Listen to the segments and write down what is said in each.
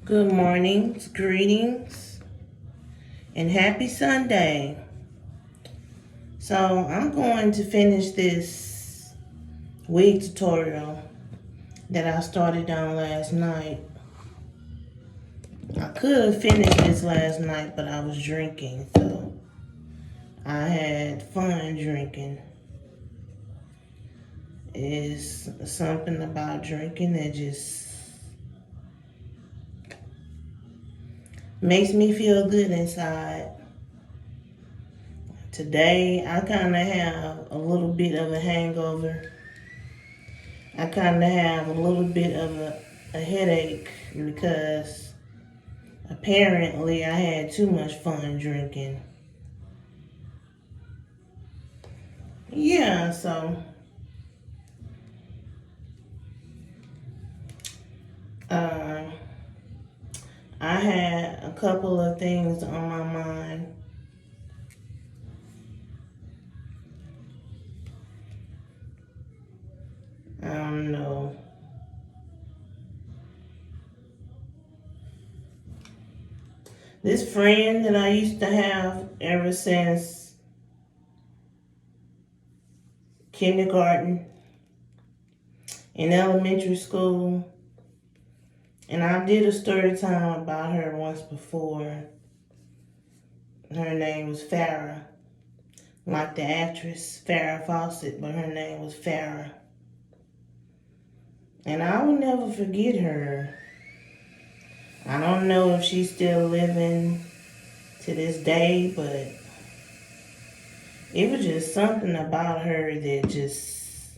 Good mornings, greetings, and happy Sunday. So I'm going to finish this wig tutorial that I started on last night. I could have finished this last night, but I was drinking, so I had fun drinking. It's something about drinking that just makes me feel good inside. Today, I kind of have a little bit of a hangover. I kind of have a little bit of a headache because apparently I had too much fun drinking. Yeah, so uh, I had a couple of things on my mind. I don't know. This friend that I used to have ever since kindergarten in elementary school, and I did a story time about her once before. Her name was Farrah, like the actress Farrah Fawcett, but her name was Farrah. And I will never forget her. I don't know if she's still living to this day, but it was just something about her that just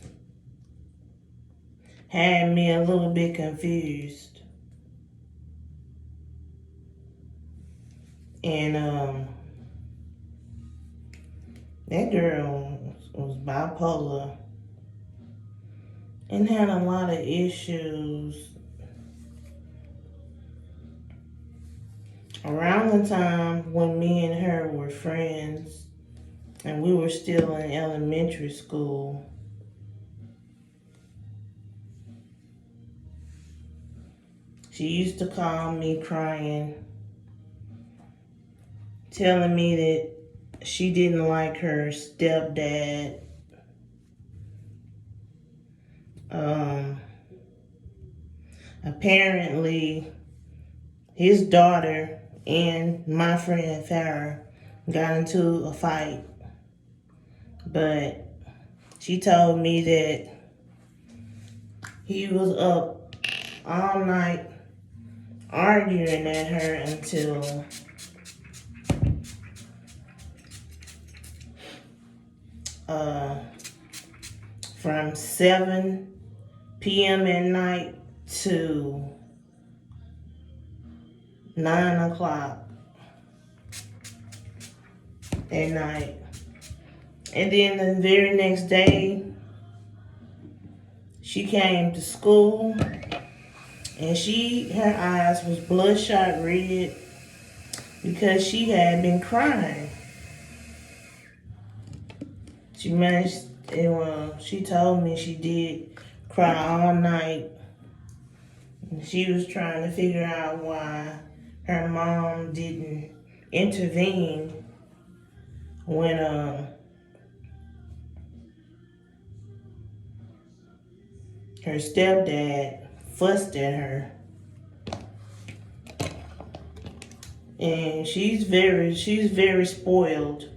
had me a little bit confused. And that girl was bipolar and had a lot of issues. Around the time when me and her were friends and we were still in elementary school, she used to call me crying, telling me that she didn't like her stepdad. Um, Apparently, his daughter and my friend Farrah got into a fight, but she told me that he was up all night arguing at her until uh, from 7 p.m. at night to 9 o'clock at night. And then the very next day, she came to school and her eyes was bloodshot red because she had been crying. She told me she did cry all night. And she was trying to figure out why her mom didn't intervene when her stepdad fussed at her. And she's very spoiled.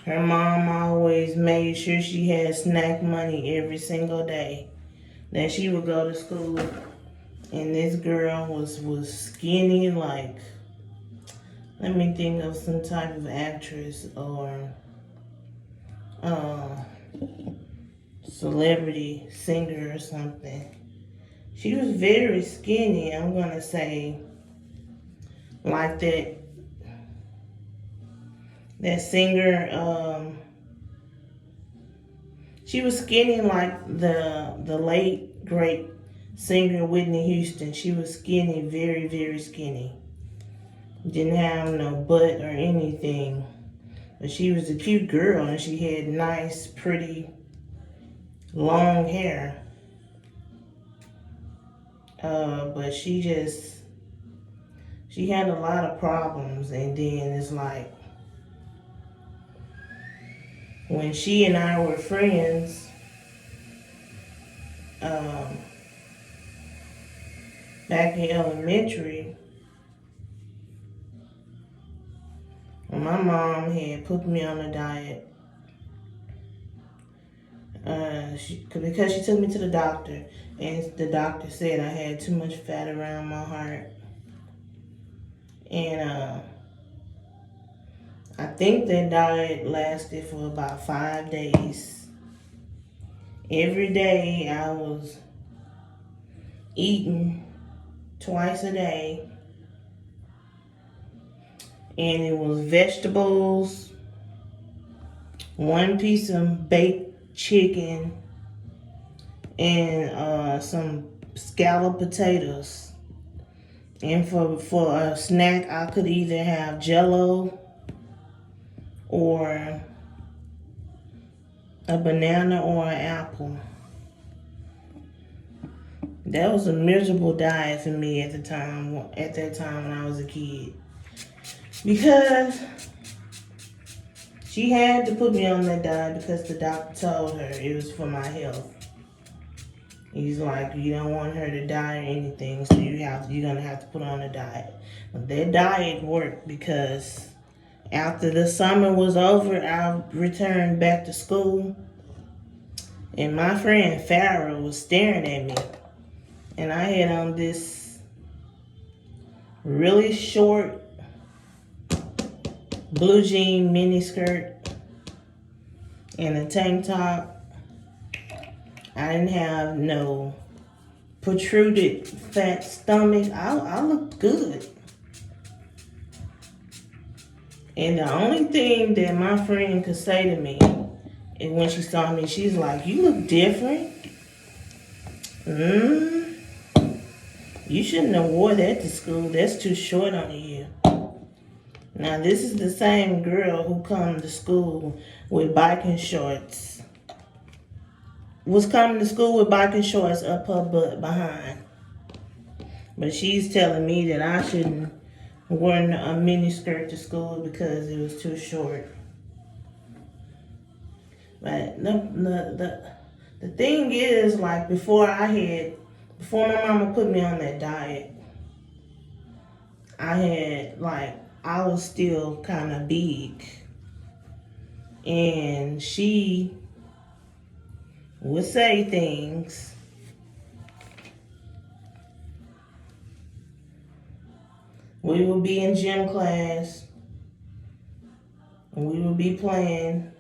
Her mom always made sure she had snack money every single day that she would go to school. And this girl was skinny, like, let me think of some type of actress or uh, celebrity singer or something. She was very skinny, I'm gonna say, like that singer. She was skinny like the late great singer Whitney Houston. She was skinny, very skinny. Didn't have no butt or anything, but she was a cute girl and she had nice, pretty, long hair. But she had a lot of problems, and then it's like when she and I were friends, back in elementary, when my mom had put me on a diet, because she took me to the doctor, and the doctor said I had too much fat around my heart. And I think that diet lasted for about 5 days. Every day I was eating twice a day, and it was vegetables, one piece of baked chicken, and some scalloped potatoes. And for a snack, I could either have Jell-O or a banana or an apple. That was a miserable diet for me at that time when I was a kid. Because she had to put me on that diet because the doctor told her it was for my health. He's like, you don't want her to die or anything, so you're gonna have to put on a diet. But that diet worked because after the summer was over, I returned back to school, and my friend Farrah was staring at me, and I had on this really short blue jean mini skirt and a tank top. I didn't have no protruded fat stomach. I looked good. And the only thing that my friend could say to me is when she saw me, she's like, you look different. You shouldn't have wore that to school. That's too short on you. Now, this is the same girl who come to school with biking shorts. Was coming to school with biking shorts up her butt behind. But she's telling me that I shouldn't wear a mini skirt to school because it was too short. But the thing is, like, before my mama put me on that diet, I was still kind of big. And she would say things. We would be in gym class, and we would be playing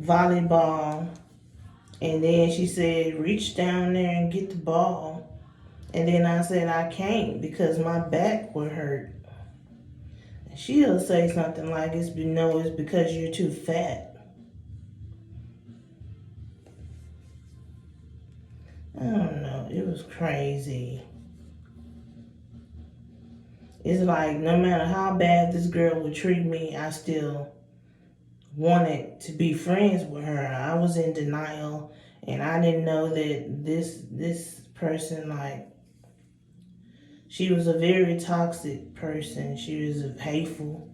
volleyball, and then she said, reach down there and get the ball. And then I said, I can't because my back would hurt. And she'll say something like, it's because you're too fat. I don't know. It was crazy. It's like no matter how bad this girl would treat me, I still wanted to be friends with her. I was in denial, and I didn't know that this person, like, she was a very toxic person. She was hateful.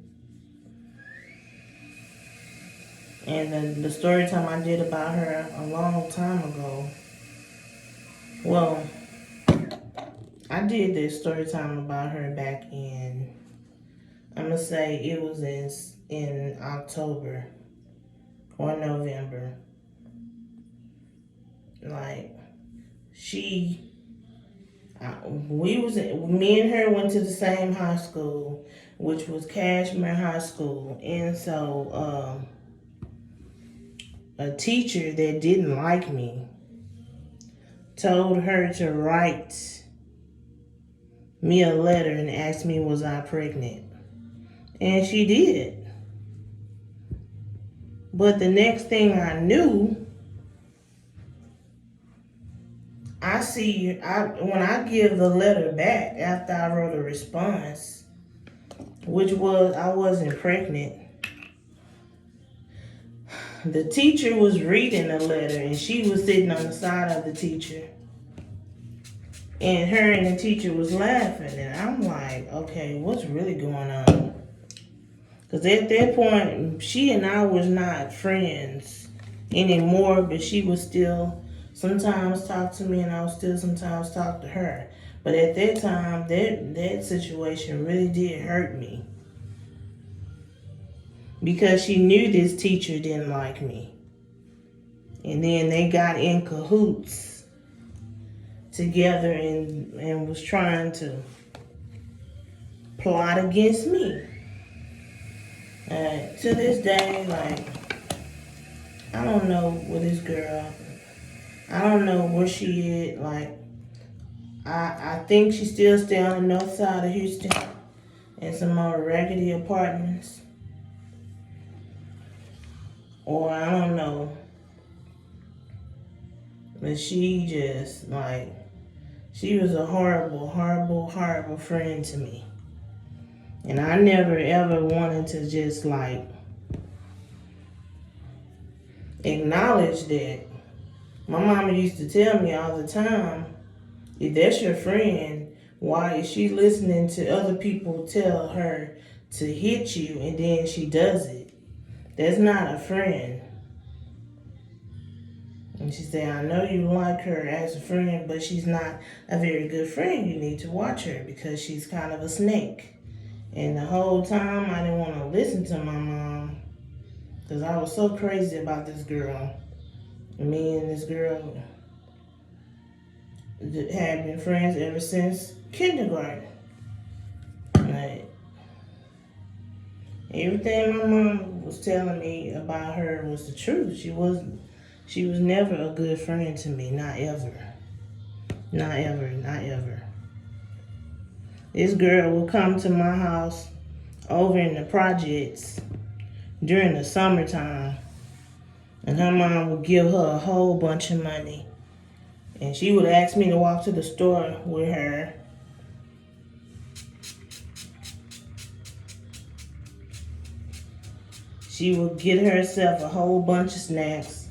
And the story time I did about her a long time ago, well, I did this story time about her back in, I'm going to say it was in October or November. Like, me and her went to the same high school, which was Cashmere High School. And so, a teacher that didn't like me told her to write me a letter and asked me, was I pregnant? And she did. But the next thing I knew, when I give the letter back after I wrote a response, which was I wasn't pregnant, the teacher was reading the letter and she was sitting on the side of the teacher. And her and the teacher was laughing, and I'm like, okay, what's really going on? Because at that point, she and I was not friends anymore, but she would still sometimes talk to me, and I would still sometimes talk to her. But at that time, that situation really did hurt me. Because she knew this teacher didn't like me. And then they got in cahoots together and was trying to plot against me. To this day, like, I don't know where this girl, I don't know where she is. Like, I think she still stay on the north side of Houston in some more raggedy apartments. Or I don't know. But she just, like, she was a horrible, horrible, horrible friend to me. And I never ever wanted to just, like, acknowledge that. My mama used to tell me all the time, if that's your friend, why is she listening to other people tell her to hit you and then she does it? That's not a friend. And she said, I know you like her as a friend, but she's not a very good friend. You need to watch her because she's kind of a snake. And the whole time I didn't want to listen to my mom because I was so crazy about this girl. Me and this girl had been friends ever since kindergarten. Like, everything my mom was telling me about her was the truth. She was never a good friend to me, not ever. Not ever, not ever. This girl would come to my house over in the projects during the summertime, and her mom would give her a whole bunch of money. And she would ask me to walk to the store with her. She would get herself a whole bunch of snacks.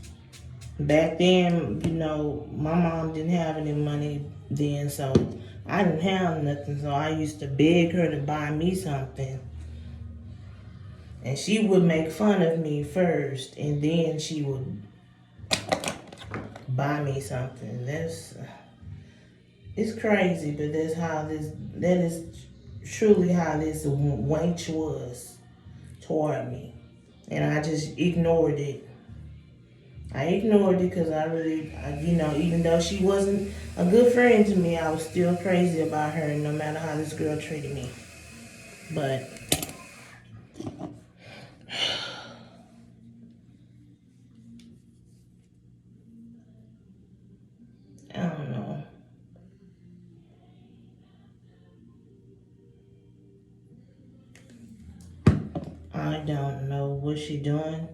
Back then, you know, my mom didn't have any money then, so I didn't have nothing. So I used to beg her to buy me something. And she would make fun of me first, and then she would buy me something. It's crazy, but that is truly how this wench was toward me. And I just ignored it. I ignored it because even though she wasn't a good friend to me, I was still crazy about her, no matter how this girl treated me. But I don't know. I don't know what she's doing.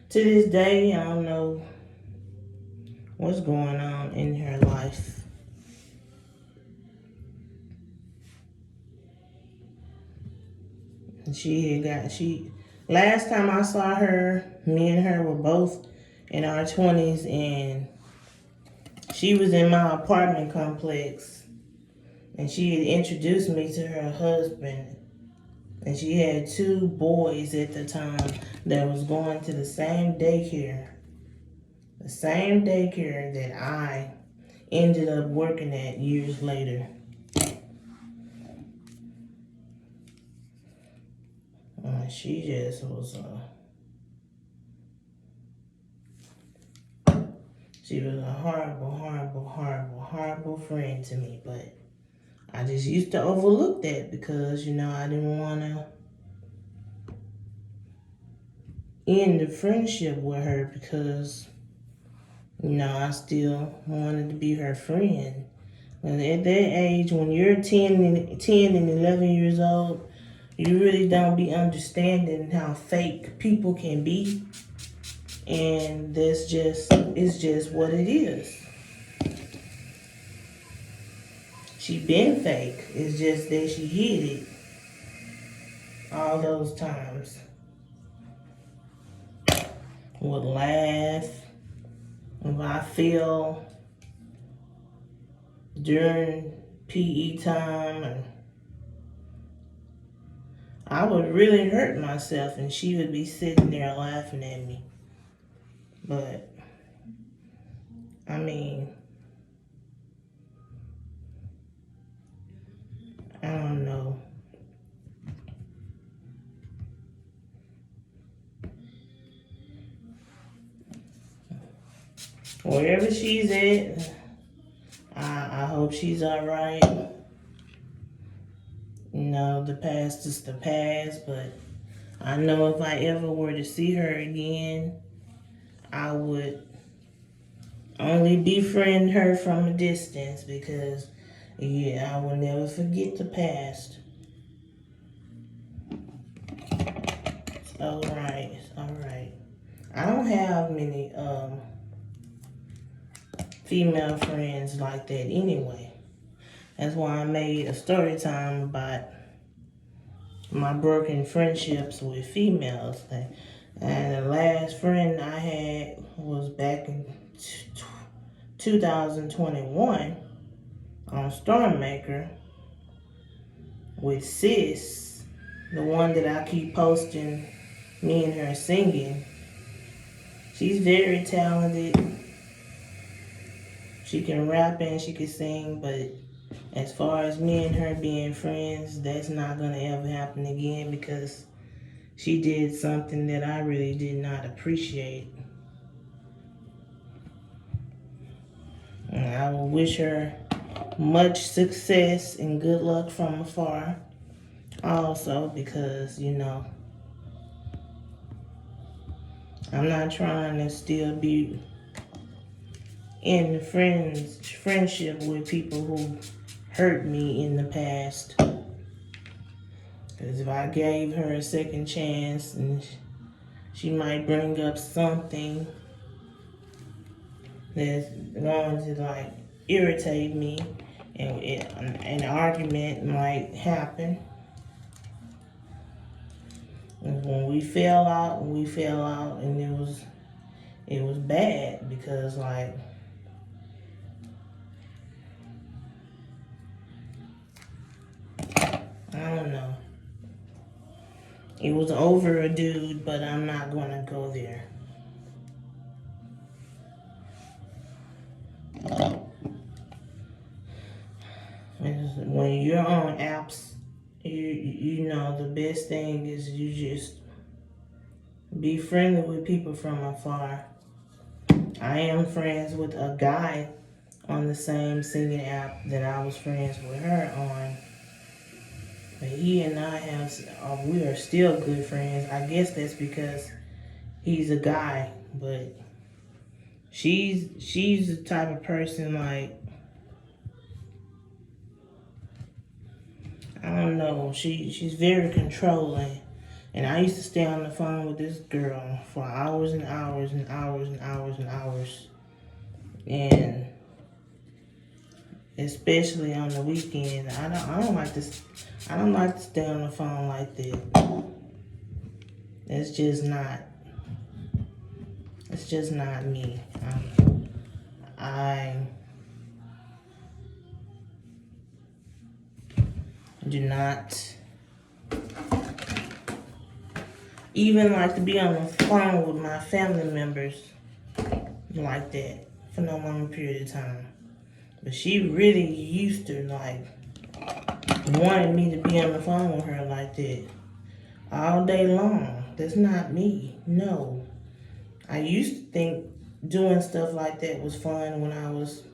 To this day, I don't know what's going on in her life. Last time I saw her, me and her were both in our 20s, and she was in my apartment complex, and she had introduced me to her husband. And she had 2 boys at the time that was going to the same daycare. The same daycare that I ended up working at years later. She just was she was a horrible, horrible, horrible, horrible friend to me. But I just used to overlook that because, I didn't want to end the friendship with her because, I still wanted to be her friend. And at that age, when you're 10 and 11 years old, you really don't be understanding how fake people can be. And it's just what it is. She been fake. It's just that she hid it all those times. Would laugh if I feel during PE time, and I would really hurt myself and she would be sitting there laughing at me. But, I mean, I don't know. Wherever she's at, I hope she's alright. You know, the past is the past, but I know if I ever were to see her again, I would only befriend her from a distance because, yeah, I will never forget the past. It's alright, it's alright. I don't have many female friends like that anyway. That's why I made a story time about my broken friendships with females. And the last friend I had was back in 2021 on Stormmaker with Sis, the one that I keep posting me and her singing. She's very talented. She can rap and she can sing, but as far as me and her being friends, that's not gonna ever happen again because she did something that I really did not appreciate. And I will wish her much success and good luck from afar. Also, because, you know, I'm not trying to still be in friendship with people who hurt me in the past. Because if I gave her a second chance, and she might bring up something that's going to like irritate me, and an argument might happen. And when we fell out, and it was bad because like I don't know. It was over a dude, but I'm not gonna go there. When you're on apps, you know the best thing is you just be friendly with people from afar. I am friends with a guy on the same singing app that I was friends with her on. But he and we are still good friends. I guess that's because he's a guy, but she's the type of person like, I don't know, she's very controlling. And I used to stay on the phone with this girl for hours and hours and hours and hours and hours. And especially on the weekend, I don't like to stay on the phone like that. It's just not me. I do not even like to be on the phone with my family members like that for no long period of time. But she really used to like wanted me to be on the phone with her like that all day long. That's not me. No. I used to think doing stuff like that was fun when I was